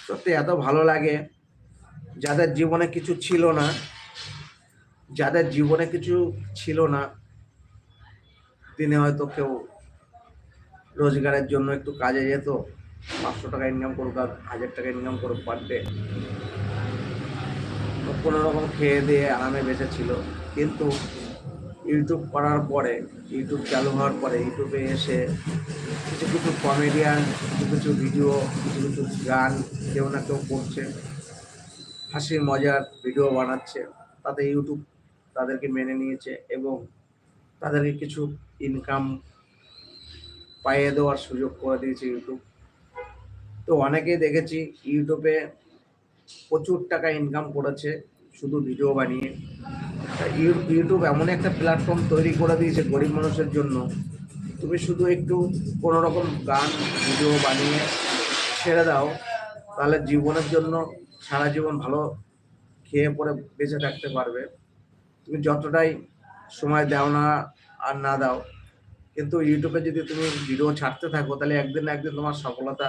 সত্যি এত ভালো লাগে, যাদের জীবনে কিছু ছিল না, যাদের জীবনে কিছু ছিল না, দিনে হয়তো কেউ রোজগারের জন্য একটু কাজে যেত, 500 টাকা ইনকাম করুক আর 1000 টাকা ইনকাম করুক পার ডে, কোনো রকম খেয়ে দিয়ে আরামে বেঁচে ছিল। কিন্তু ইউটিউব করার পরে, ইউটিউব চালু হওয়ার পরে, ইউটিউবে এসে কিছু কিছু কমেডিয়ান, কিছু কিছু ভিডিও, কিছু কিছু গান কেউ না কেউ করছে, হাসি মজার ভিডিও বানাচ্ছে, তাতে ইউটিউব তাদেরকে মেনে নিয়েছে এবং তাদেরকে কিছু ইনকাম পাইয়ে দেওয়ার সুযোগ করে দিয়েছে ইউটিউব। তো অনেকেই দেখেছি ইউটিউবে প্রচুর টাকা ইনকাম করেছে শুধু ভিডিও বানিয়ে। ইউটিউব এমন একটা প্ল্যাটফর্ম তৈরি করে দিয়েছে গরিব মানুষের জন্য, তুমি শুধু একটু কোনো রকম গান ভিডিও বানিয়ে ছেড়ে দাও, তাহলে জীবনের জন্য সারা জীবন ভালো খেয়ে পরে বেঁচে থাকতে পারবে। তুমি যতটাই সময় দাও না আর না দাও, কিন্তু ইউটিউবে যদি তুমি ভিডিও ছাড়তে থাকো, তাহলে একদিন না একদিন তোমার সফলতা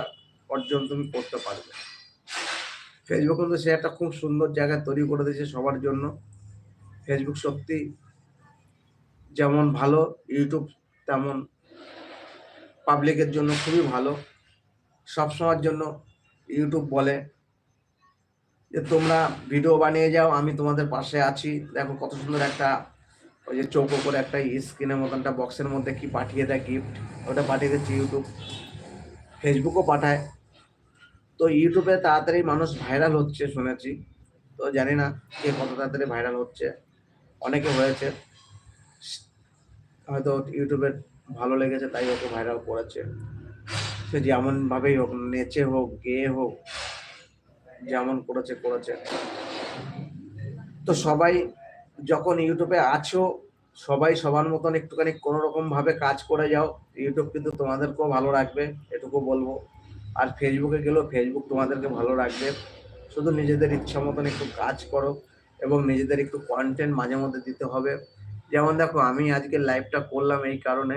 অর্জন তুমি করতে পারবে। ফেসবুক কিন্তু সে একটা খুব সুন্দর জায়গা তৈরি করে দিয়েছে সবার জন্য। ফেসবুক সত্যি যেমন ভালো, ইউটিউব তেমন পাবলিকের জন্য খুবই ভালো। সবসময়ের জন্য ইউটিউব বলে যে তোমরা ভিডিও বানিয়ে যাও, আমি তোমাদের পাশে আছি। দেখো কত সুন্দর একটা ওই যে চৌকো করে একটা স্ক্রিনের মতন একটা বক্সের মধ্যে কি পাঠিয়ে দেয় গিফট, ওটা পাঠিয়ে দিচ্ছে ইউটিউব। ফেসবুকও পাঠায়। তো ইউটিউবে তাড়াতাড়ি মানুষ ভাইরাল হচ্ছে শুনেছি, তো জানি না কে কত তাড়াতাড়ি ভাইরাল হচ্ছে, অনেকে হয়েছে, হয়তো ইউটিউবের ভালো লেগেছে তাই ওকে ভাইরাল করেছে। সে যেমনভাবেই হোক, নেচে হোক, গেয়ে হোক, যেমন করেছে করেছে। তো সবাই যখন ইউটিউবে আছো, সবাই সবার মতন একটুখানি কোনো রকম ভাবে কাজ করে যাও, ইউটিউব কিন্তু তোমাদেরকেও ভালো রাখবে, এটুকু বলবো। আর ফেসবুকে গেলেও ফেসবুক তোমাদেরকে ভালো রাখবে। শুধু নিজেদের ইচ্ছা মতন একটু কাজ করো এবং নিজেদের একটু কন্টেন্ট মাঝে মধ্যে দিতে হবে। যেমন দেখো, আমি আজকে লাইভটা করলাম এই কারণে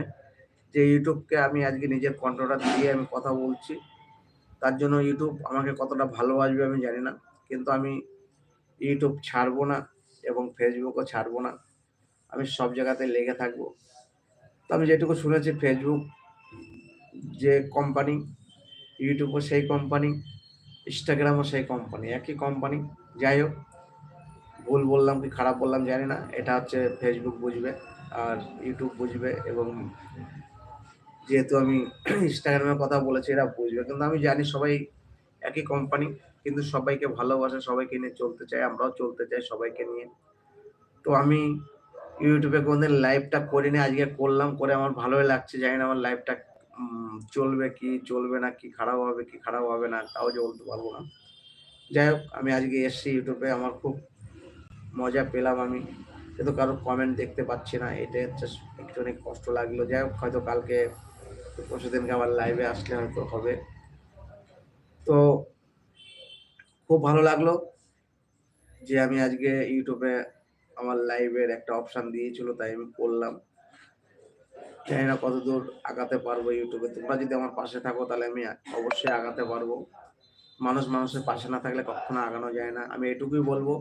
যে ইউটিউবকে আমি আজকে নিজের কন্ট্রোলটা দিয়ে আমি কথা বলছি। তার জন্য ইউটিউব আমাকে কতটা ভালোবাসবে আমি জানি না, কিন্তু আমি ইউটিউব ছাড়বো না এবং ফেসবুকও ছাড়বো না, আমি সব জায়গাতে লেগে থাকবো। তো আমি যেটুকু শুনেছি, ফেসবুক যে কোম্পানি, ইউটিউবও সেই কোম্পানি, ইনস্টাগ্রামও সেই কোম্পানি, একই কোম্পানি। যাই হোক, ভুল বললাম কি খারাপ বললাম জানি না, এটা হচ্ছে ফেসবুক বুঝবে আর ইউটিউব বুঝবে, এবং যেহেতু আমি ইনস্টাগ্রামের কথা বলেছি এরা বুঝবে। কিন্তু আমি জানি সবাই একই কোম্পানি, কিন্তু সবাইকে ভালোবাসে, সবাইকে নিয়ে চলতে চায়, আমরাও চলতে চাই সবাইকে নিয়ে। তো আমি ইউটিউবে কোনদিন লাইভটা করিনি, আজকে করলাম, করে আমার ভালোই লাগছে। জানি না আমার লাইভটা চলবে কি চলবে না, কি খারাপ হবে কি খারাপ হবে না, তাও যে বলতে পারবো না। যাই হোক, আমি আজকে এসছি ইউটিউবে, আমার খুব মজা পেলাম আমি, কিন্তু কারো কমেন্ট দেখতে পাচ্ছি না, এটাই হচ্ছে একটু অনেক কষ্ট লাগলো। যাই হোক, হয়তো কালকে পরশু দিনকে আবার লাইভে আসলে হয়তো হবে। তো খুব ভালো লাগলো যে আমি আজকে ইউটিউবে আমার লাইভের একটা অপশন দিয়েছিল, তাই আমি করলাম। জানি না কতদূর আগাতে পারবো ইউটিউবে। তোমরা যদি আমার পাশে থাকো তাহলে আমি অবশ্যই আগাতে পারবো। মানুষ মানুষের পাশে না থাকলে কখনো আগানো যায় না। আমি এটুকুই বলবো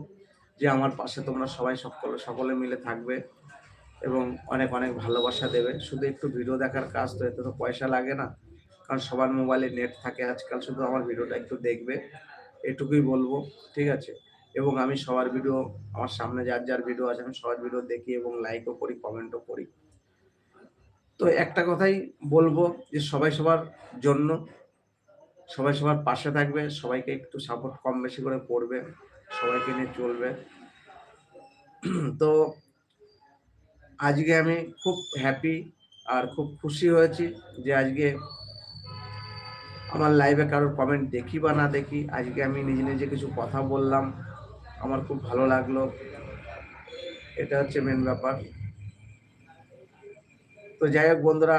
যে আমার পাশে তোমরা সবাই সকলে মিলে থাকবে এবং অনেক অনেক ভালোবাসা দেবে। শুধু একটু ভিডিও দেখার কাজ, তো এতে তো পয়সা লাগে না, কারণ সবার মোবাইলে নেট থাকে আজকাল। শুধু আমার ভিডিওটা একটু দেখবে, এটুকুই বলবো, ঠিক আছে? এবং আমি সবার ভিডিও, আমার সামনে যার যার ভিডিও আছে আমি সবার ভিডিও দেখি এবং লাইকও করি, কমেন্টও করি। তো একটা কথাই বলবো যে সবাই সবার জন্য, সবাই সবার পাশে থাকবে, সবাইকে একটু সাপোর্ট কম বেশি করে করবে, সবাইকে নিয়ে চলবে। তো আজকে আমি খুব হ্যাপি আর খুব খুশি হয়েছি যে আজকে আমার লাইভে কারোর কমেন্ট দেখি বা না দেখি, আজকে আমি নিজে নিজে কিছু কথা বললাম, আমার খুব ভালো লাগলো। এটা হচ্ছে মেন ব্যাপার। তো যাই হোক বন্ধুরা,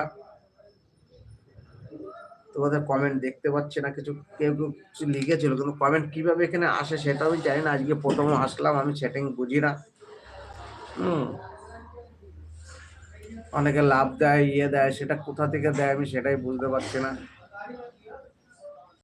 তোমাদের কমেন্ট দেখতে পাচ্ছি না, কিছু কেউ কেউ কিছু লিখেছিল, কিন্তু কমেন্ট কিভাবে এখানে আসে সেটাও আমি জানি না। আজকে প্রথম আসলাম, আমি সেটিং বুঝি না। অনেকে লাভ দেয়, ইয়ে দেয়, সেটা কোথা থেকে দেয় আমি সেটাই বুঝতে পারছি না।